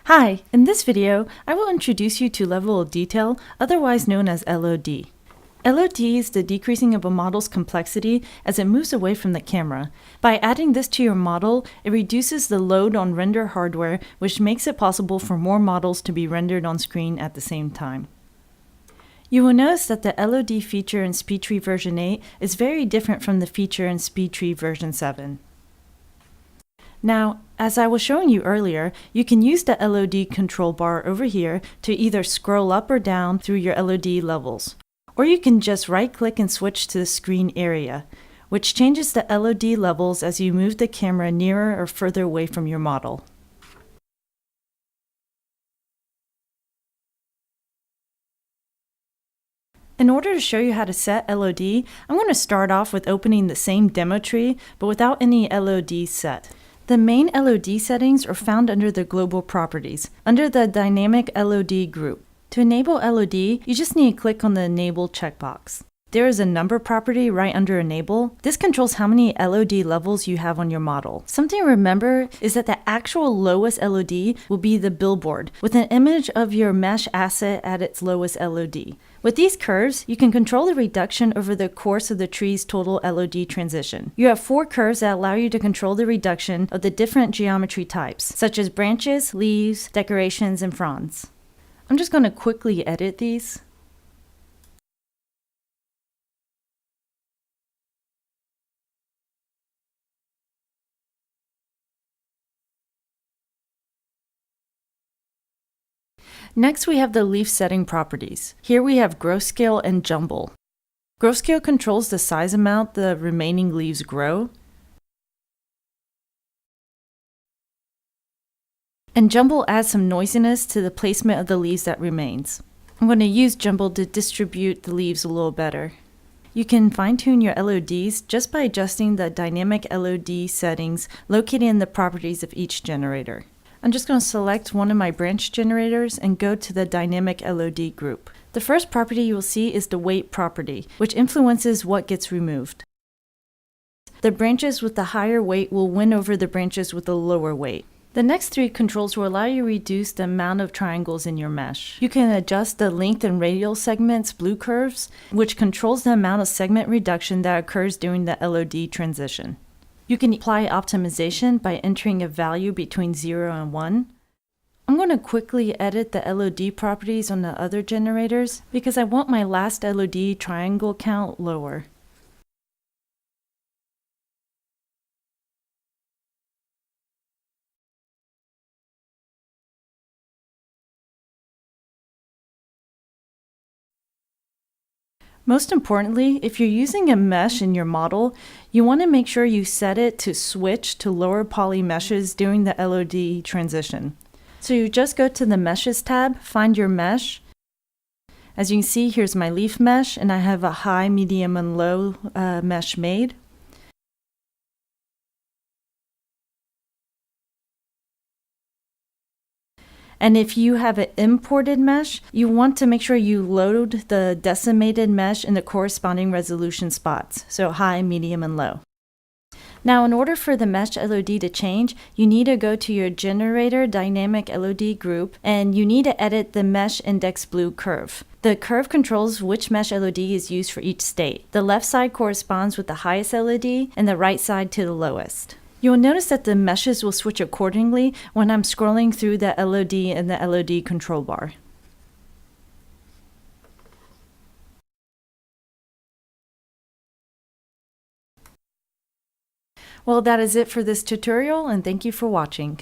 Hi, in this video, I will introduce you to level of detail, otherwise known as LOD. LOD is the decreasing of a model's complexity as it moves away from the camera. By adding this to your model, it reduces the load on render hardware, which makes it possible for more models to be rendered on screen at the same time. You will notice that the LOD feature in SpeedTree version 8 is very different from the feature in SpeedTree version 7. Now, as I was showing you earlier, you can use the LOD control bar over here to either scroll up or down through your LOD levels. Or you can just right-click and switch to the screen area, which changes the LOD levels as you move the camera nearer or further away from your model. In order to show you how to set LOD, I'm going to start off with opening the same demo tree, but without any LOD set. The main LOD settings are found under the Global Properties, under the Dynamic LOD group. To enable LOD, you just need to click on the Enable checkbox. There is a number property right under Enable. This controls how many LOD levels you have on your model. Something to remember is that the actual lowest LOD will be the billboard, with an image of your mesh asset at its lowest LOD. With these curves, you can control the reduction over the course of the tree's total LOD transition. You have 4 curves that allow you to control the reduction of the different geometry types, such as branches, leaves, decorations, and fronds. I'm just going to quickly edit these. Next, we have the leaf setting properties. Here we have growth scale and jumble. Growth scale controls the size amount the remaining leaves grow, and jumble adds some noisiness to the placement of the leaves that remains. I'm going to use jumble to distribute the leaves a little better. You can fine-tune your LODs just by adjusting the dynamic LOD settings located in the properties of each generator. I'm just going to select one of my branch generators and go to the dynamic LOD group. The first property you will see is the weight property, which influences what gets removed. The branches with the higher weight will win over the branches with the lower weight. The next 3 controls will allow you to reduce the amount of triangles in your mesh. You can adjust the length and radial segments, blue curves, which controls the amount of segment reduction that occurs during the LOD transition. You can apply optimization by entering a value between 0 and 1. I'm going to quickly edit the LOD properties on the other generators because I want my last LOD triangle count lower. Most importantly, if you're using a mesh in your model, you want to make sure you set it to switch to lower poly meshes during the LOD transition. So you just go to the Meshes tab, find your mesh. As you can see, here's my leaf mesh, and I have a high, medium, and low mesh made. And if you have an imported mesh, you want to make sure you load the decimated mesh in the corresponding resolution spots, so high, medium, and low. Now, in order for the mesh LOD to change, you need to go to your generator dynamic LOD group, and you need to edit the mesh index blue curve. The curve controls which mesh LOD is used for each state. The left side corresponds with the highest LOD, and the right side to the lowest. You'll notice that the meshes will switch accordingly when I'm scrolling through the LOD and the LOD control bar. Well, that is it for this tutorial, and thank you for watching.